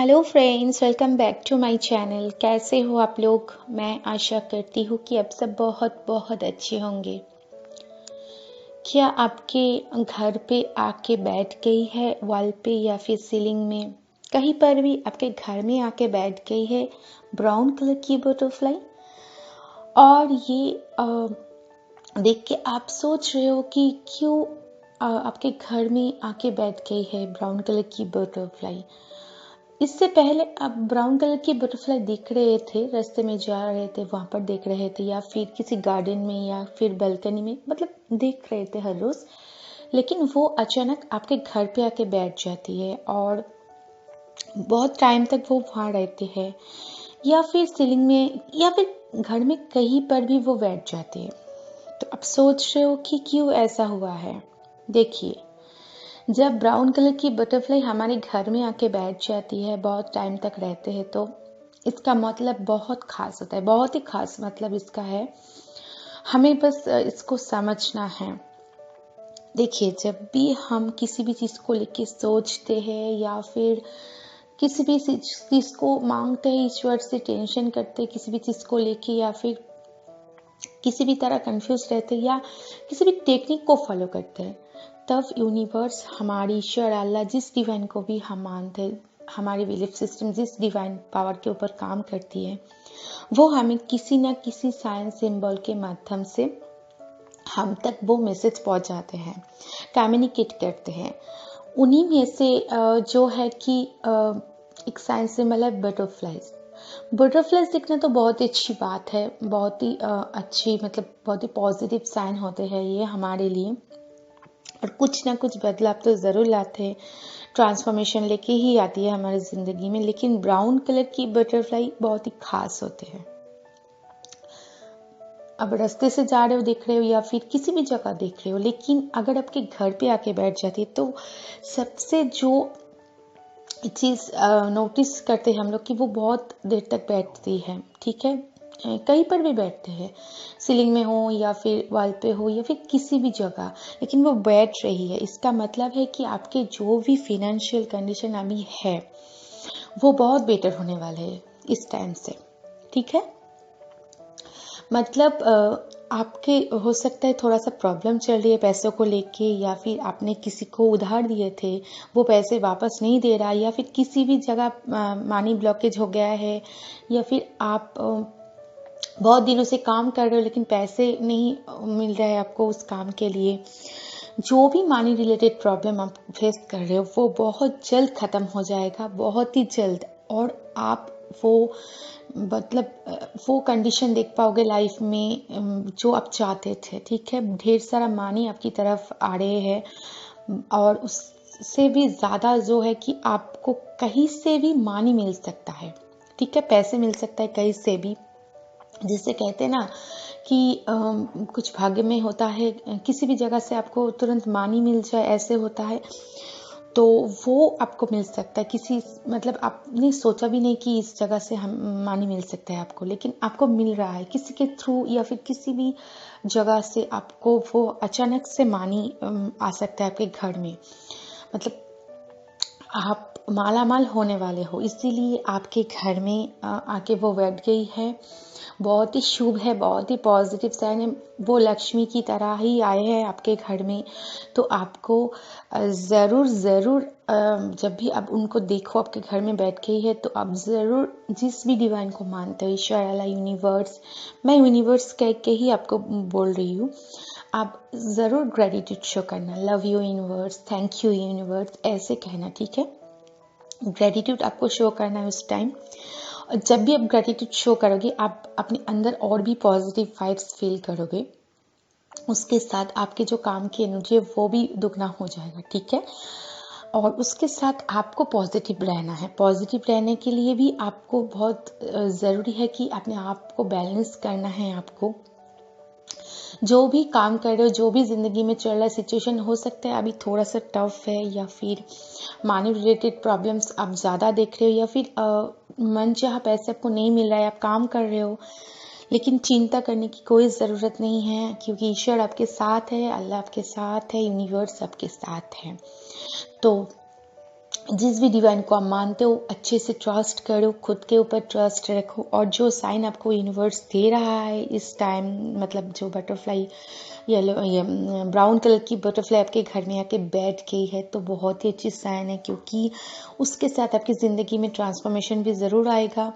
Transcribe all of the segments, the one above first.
Hello friends, welcome back to my channel. कैसे हो आप लोग? मैं आशा करती हूँ कि आप सब बहुत बहुत अच्छे होंगे। क्या आपके घर पे आके बैठ गई है वॉल पे या फिर सीलिंग में, कहीं पर भी आपके घर में आके बैठ गई है ब्राउन कलर की बटरफ्लाई? और ये देख के आप सोच रहे हो कि क्यों आपके घर में आके बैठ गई है ब्राउन कलर की बटरफ्लाई। इससे पहले आप ब्राउन कलर की बटरफ्लाई देख रहे थे, रास्ते में जा रहे थे वहां पर देख रहे थे, या फिर किसी गार्डन में या फिर बालकनी में, मतलब देख रहे थे हर रोज। लेकिन वो अचानक आपके घर पे आके बैठ जाती है और बहुत टाइम तक वो वहां रहती है, या फिर सीलिंग में या फिर घर में कहीं पर भी वो बैठ जाती है। तो आप सोच रहे हो कि क्यों ऐसा हुआ है। देखिए, जब ब्राउन कलर की बटरफ्लाई हमारे घर में आके बैठ जाती है, बहुत टाइम तक रहते हैं, तो इसका मतलब बहुत खास होता है। बहुत ही खास मतलब इसका है, हमें बस इसको समझना है। देखिए, जब भी हम किसी भी चीज़ को लेके सोचते हैं या फिर किसी भी चीज़ को मांगते हैं ईश्वर से, टेंशन करते हैं किसी भी चीज़ को लेके, या फिर किसी भी तरह कंफ्यूज रहते हैं या किसी भी टेक्निक को फॉलो करते हैं, तब यूनिवर्स, हमारी ईश्वर, अल्लाह, जिस डिवाइन को भी हम मानते हैं, हमारी बिलीफ सिस्टम जिस डिवाइन पावर के ऊपर काम करती है, वो हमें किसी न किसी साइन सिंबल के माध्यम से हम तक वो मैसेज पहुंचाते हैं, कम्युनिकेट करते हैं। उन्हीं में से जो है कि एक साइन सिंबल है बटरफ्लाइज। बटरफ्लाइज दिखना तो बहुत ही अच्छी बात है, बहुत ही अच्छी, मतलब बहुत ही पॉजिटिव साइन होते हैं ये हमारे लिए, और कुछ ना कुछ बदलाव तो ज़रूर लाते हैं, ट्रांसफॉर्मेशन लेके ही आती है हमारी ज़िंदगी में। लेकिन ब्राउन कलर की बटरफ्लाई बहुत ही खास होते हैं। अब रास्ते से जा रहे हो, देख रहे हो, या फिर किसी भी जगह देख रहे हो, लेकिन अगर आपके घर पे आके बैठ जाती है, तो सबसे जो चीज़ नोटिस करते हैं हम लोग कि वो बहुत देर तक बैठती है। ठीक है, कहीं पर भी बैठते हैं, सीलिंग में हो या फिर वॉल पे हो या फिर किसी भी जगह, लेकिन वो बैठ रही है। इसका मतलब है कि आपके जो भी फिनेंशियल कंडीशन अभी है वो बहुत बेटर होने वाले है इस टाइम से। ठीक है, मतलब आपके हो सकता है थोड़ा सा प्रॉब्लम चल रही है पैसों को लेके, या फिर आपने किसी को उधार दिए थे, वो पैसे वापस नहीं दे रहा, या फिर किसी भी जगह मनी ब्लॉकेज हो गया है, या फिर आप बहुत दिनों से काम कर रहे हो लेकिन पैसे नहीं मिल रहे हैं आपको उस काम के लिए। जो भी मनी रिलेटेड प्रॉब्लम आप फेस कर रहे हो वो बहुत जल्द खत्म हो जाएगा, बहुत ही जल्द। और आप वो, मतलब वो कंडीशन देख पाओगे लाइफ में जो आप चाहते थे। ठीक है, ढेर सारा मनी आपकी तरफ आ रहे हैं, और उससे भी ज़्यादा जो है कि आपको कहीं से भी मनी मिल सकता है। ठीक है, पैसे मिल सकता है कहीं से भी, जिससे कहते हैं ना कि कुछ भाग्य में होता है, किसी भी जगह से आपको तुरंत मनी मिल जाए, ऐसे होता है। तो वो आपको मिल सकता है किसी, मतलब आपने सोचा भी नहीं कि इस जगह से हम मनी मिल सकता है आपको, लेकिन आपको मिल रहा है किसी के थ्रू, या फिर किसी भी जगह से आपको वो अचानक से मनी आ सकता है आपके घर में। मतलब आप मालामाल होने वाले हो, इसीलिए आपके घर में आके वो बैठ गई है। बहुत ही शुभ है, बहुत ही पॉजिटिव साइन है। वो लक्ष्मी की तरह ही आए हैं आपके घर में। तो आपको ज़रूर ज़रूर जब भी आप उनको देखो आपके घर में बैठ गई है, तो आप ज़रूर जिस भी डिवाइन को मानते हो, ईश्वर, अल्लाह, यूनिवर्स, मैं यूनिवर्स कह के ही आपको बोल रही हूँ, आप ज़रूर ग्रेटिट्यूड शो करना। Love you universe, thank you universe, ऐसे कहना। ठीक है, ग्रेटिट्यूड आपको शो करना है उस टाइम। जब भी आप ग्रेटिट्यूड शो करोगे, आप अपने अंदर और भी पॉजिटिव वाइब्स फील करोगे। उसके साथ आपके जो काम की एनर्जी है वो भी दुगना हो जाएगा। ठीक है, और उसके साथ आपको पॉजिटिव रहना है। पॉजिटिव रहने के लिए भी आपको बहुत ज़रूरी है कि अपने आप को बैलेंस करना है। आपको जो भी काम कर रहे हो, जो भी ज़िंदगी में चल रहा है सिचुएशन, हो सकता है अभी थोड़ा सा टफ है, या फिर मनी रिलेटेड प्रॉब्लम्स आप ज़्यादा देख रहे हो, या फिर मन चाहा पैसे आपको नहीं मिल रहा है, आप काम कर रहे हो, लेकिन चिंता करने की कोई ज़रूरत नहीं है, क्योंकि ईश्वर आपके साथ है, अल्लाह आपके साथ है, यूनिवर्स आपके साथ है। तो जिस भी डिवाइन को आप मानते हो अच्छे से ट्रस्ट करो, खुद के ऊपर ट्रस्ट रखो। और जो साइन आपको यूनिवर्स दे रहा है इस टाइम, मतलब जो बटरफ्लाई येलो ये ब्राउन कलर की बटरफ्लाई आपके घर में आके बैठ गई है, तो बहुत ही अच्छी साइन है, क्योंकि उसके साथ आपकी ज़िंदगी में ट्रांसफॉर्मेशन भी ज़रूर आएगा।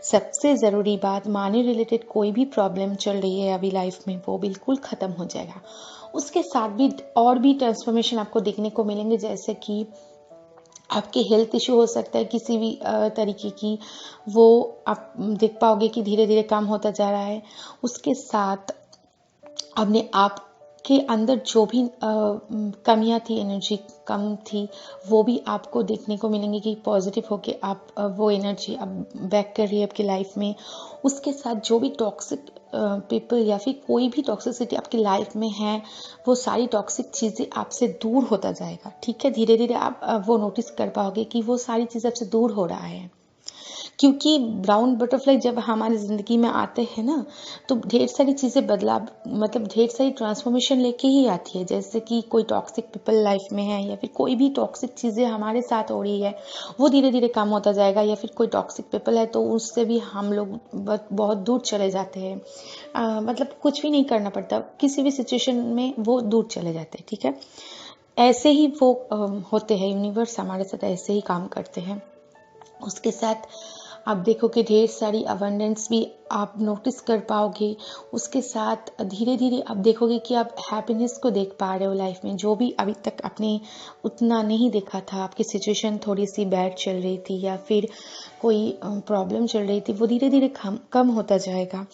सबसे ज़रूरी बात, मनी रिलेटेड कोई भी प्रॉब्लम चल रही है अभी लाइफ में, वो बिल्कुल ख़त्म हो जाएगा। उसके साथ भी और भी ट्रांसफॉर्मेशन आपको देखने को मिलेंगे, जैसे कि आपके हेल्थ इशू हो सकता है किसी भी तरीके की, वो आप देख पाओगे कि धीरे धीरे कम होता जा रहा है। उसके साथ अपने आप के अंदर जो भी कमियां थी, एनर्जी कम थी, वो भी आपको देखने को मिलेंगी कि पॉजिटिव होके आप वो एनर्जी अब बैक कर रही है आपकी लाइफ में। उसके साथ जो भी टॉक्सिक पीपल या फिर कोई भी टॉक्सिसिटी आपकी लाइफ में है, वो सारी टॉक्सिक चीज़ें आपसे दूर होता जाएगा। ठीक है, धीरे धीरे आप वो नोटिस कर पाओगे कि वो सारी चीज़ आपसे दूर हो रहा है। क्योंकि ब्राउन बटरफ्लाई जब हमारी ज़िंदगी में आते हैं ना, तो ढेर सारी चीज़ें बदलाव, मतलब ढेर सारी ट्रांसफॉर्मेशन लेके ही आती है। जैसे कि कोई टॉक्सिक पीपल लाइफ में है या फिर कोई भी टॉक्सिक चीज़ें हमारे साथ हो रही है, वो धीरे धीरे कम होता जाएगा। या फिर कोई टॉक्सिक पीपल है तो उससे भी हम लोग बहुत दूर चले जाते हैं। मतलब कुछ भी नहीं करना पड़ता, किसी भी सिचुएशन में वो दूर चले जाते हैं। ठीक है, ऐसे ही वो होते हैं, यूनिवर्स हमारे साथ ऐसे ही काम करते हैं। उसके साथ आप देखोगे ढेर सारी अबंडेंस भी आप नोटिस कर पाओगे। उसके साथ धीरे धीरे आप देखोगे कि आप हैप्पीनेस को देख पा रहे हो लाइफ में, जो भी अभी तक आपने उतना नहीं देखा था। आपकी सिचुएशन थोड़ी सी बैड चल रही थी या फिर कोई प्रॉब्लम चल रही थी, वो धीरे धीरे कम होता जाएगा।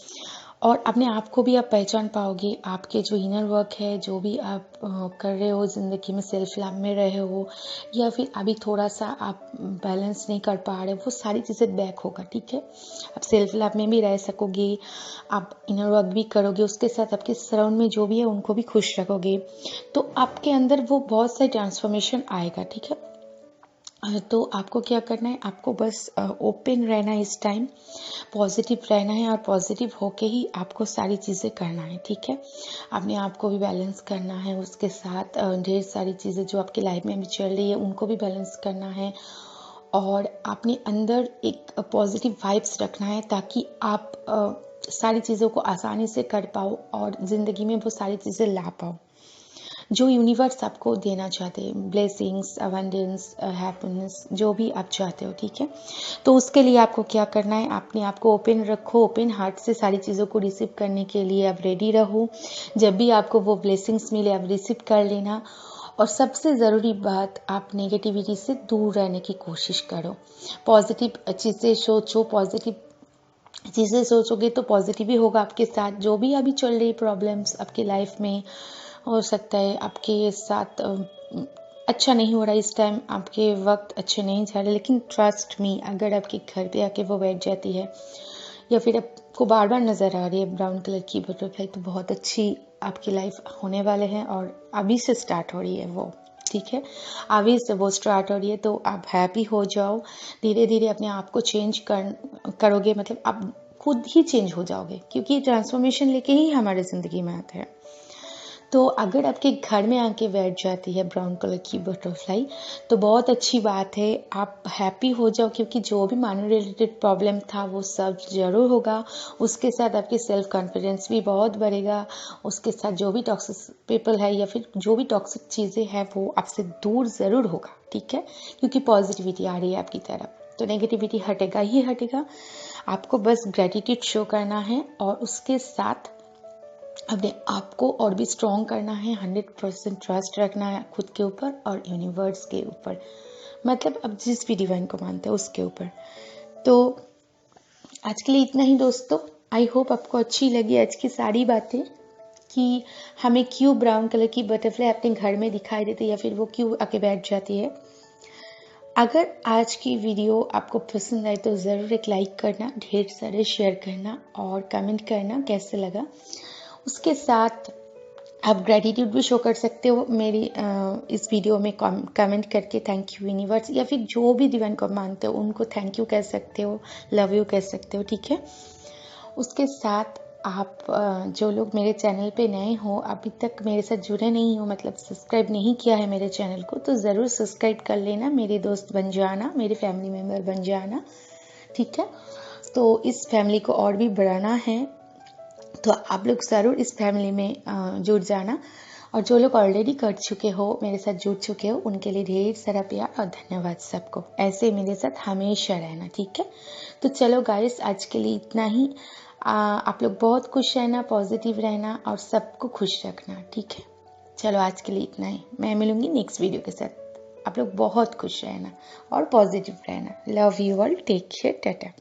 और अपने आप को भी आप पहचान पाओगे। आपके जो इनर वर्क है, जो भी आप कर रहे हो ज़िंदगी में, सेल्फ लव में रहे हो या फिर अभी थोड़ा सा आप बैलेंस नहीं कर पा रहे, वो सारी चीज़ें बैक होगा। ठीक है, आप सेल्फ लव में भी रह सकोगे, आप इनर वर्क भी करोगे, उसके साथ आपके सराउंड में जो भी है उनको भी खुश रखोगे, तो आपके अंदर वो बहुत सारी ट्रांसफॉर्मेशन आएगा। ठीक है, तो आपको क्या करना है, आपको बस ओपन रहना है इस टाइम, पॉजिटिव रहना है और पॉजिटिव होके ही आपको सारी चीज़ें करना है। ठीक है, अपने आप को भी बैलेंस करना है, उसके साथ ढेर सारी चीज़ें जो आपकी लाइफ में भी चल रही है उनको भी बैलेंस करना है। और अपने अंदर एक पॉजिटिव वाइब्स रखना है, ताकि आप सारी चीज़ों को आसानी से कर पाओ और ज़िंदगी में वो सारी चीज़ें ला पाओ जो यूनिवर्स आपको देना चाहते हैं, ब्लेसिंग्स, अबंडेंस, हैप्पीनेस, जो भी आप चाहते हो। ठीक है, तो उसके लिए आपको क्या करना है, अपने आप को ओपन रखो, ओपन हार्ट से सारी चीज़ों को रिसीव करने के लिए आप रेडी रहो। जब भी आपको वो ब्लेसिंग्स मिले आप रिसीव कर लेना। और सबसे ज़रूरी बात, आप नेगेटिविटी से दूर रहने की कोशिश करो, पॉजिटिव चीज़ें सोचो, पॉजिटिव चीज़ें सोचोगे तो पॉजिटिव ही होगा आपके साथ। जो भी अभी चल रही प्रॉब्लम्स आपकी लाइफ में, हो सकता है आपके साथ अच्छा नहीं हो रहा इस टाइम, आपके वक्त अच्छे नहीं जा रहे, लेकिन ट्रस्ट मी, अगर आपके घर पे आके वो बैठ जाती है या फिर आपको बार बार नज़र आ रही है ब्राउन कलर की बटरफ्लाई, तो बहुत अच्छी आपकी लाइफ होने वाले हैं और अभी से स्टार्ट हो रही है वो। ठीक है, अभी से वो स्टार्ट हो रही है, तो आप हैप्पी हो जाओ। धीरे धीरे अपने आप को चेंज करोगे, मतलब आप खुद ही चेंज हो जाओगे, क्योंकि ट्रांसफॉर्मेशन लेके ही हमारे ज़िंदगी में आते हैं। तो अगर आपके घर में आके बैठ जाती है ब्राउन कलर की बटरफ्लाई, तो बहुत अच्छी बात है, आप हैप्पी हो जाओ, क्योंकि जो भी मनी रिलेटेड प्रॉब्लम था वो सब ज़रूर होगा। उसके साथ आपकी सेल्फ कॉन्फिडेंस भी बहुत बढ़ेगा। उसके साथ जो भी टॉक्सिक पीपल है या फिर जो भी टॉक्सिक चीज़ें हैं वो आपसे दूर ज़रूर होगा। ठीक है, क्योंकि पॉजिटिविटी आ रही है आपकी तरफ, तो नेगेटिविटी हटेगा ही हटेगा। आपको बस ग्रेटिट्यूड शो करना है और उसके साथ अपने आप को और भी स्ट्रॉन्ग करना है। 100% ट्रस्ट रखना है खुद के ऊपर और यूनिवर्स के ऊपर, मतलब अब जिस भी डिवाइन को मानते हैं उसके ऊपर। तो आज के लिए इतना ही दोस्तों। आई होप आपको अच्छी लगी आज की सारी बातें, कि हमें क्यों ब्राउन कलर की बटरफ्लाई अपने घर में दिखाई देती है या फिर वो क्यों आके बैठ जाती है। अगर आज की वीडियो आपको पसंद आई तो ज़रूर एक लाइक करना, ढेर सारे शेयर करना और कमेंट करना कैसे लगा। उसके साथ आप ग्रेटिट्यूड भी शो कर सकते हो मेरी इस वीडियो में कमेंट करके, थैंक यू यूनिवर्स, या फिर जो भी डिवाइन को मानते हो उनको थैंक यू कह सकते हो, लव यू कह सकते हो। ठीक है, उसके साथ आप जो लोग मेरे चैनल पे नए हो, अभी तक मेरे साथ जुड़े नहीं हो, मतलब सब्सक्राइब नहीं किया है मेरे चैनल को, तो ज़रूर सब्सक्राइब कर लेना, मेरे दोस्त बन जाना, मेरे फैमिली मेम्बर बन जाना, ठीक है। तो इस फैमिली को और भी बढ़ाना है, तो आप लोग ज़रूर इस फैमिली में जुड़ जाना। और जो लोग ऑलरेडी कर चुके हो, मेरे साथ जुड़ चुके हो, उनके लिए ढेर सारा प्यार और धन्यवाद सबको। ऐसे मेरे साथ हमेशा रहना, ठीक है। तो चलो गाइस, आज के लिए इतना ही। आप लोग बहुत खुश रहना, पॉजिटिव रहना और सबको खुश रखना, ठीक है। चलो आज के लिए इतना ही, मैं मिलूंगी नेक्स्ट वीडियो के साथ। आप लोग बहुत खुश रहना और पॉजिटिव रहना। Love you all, take care, Tata.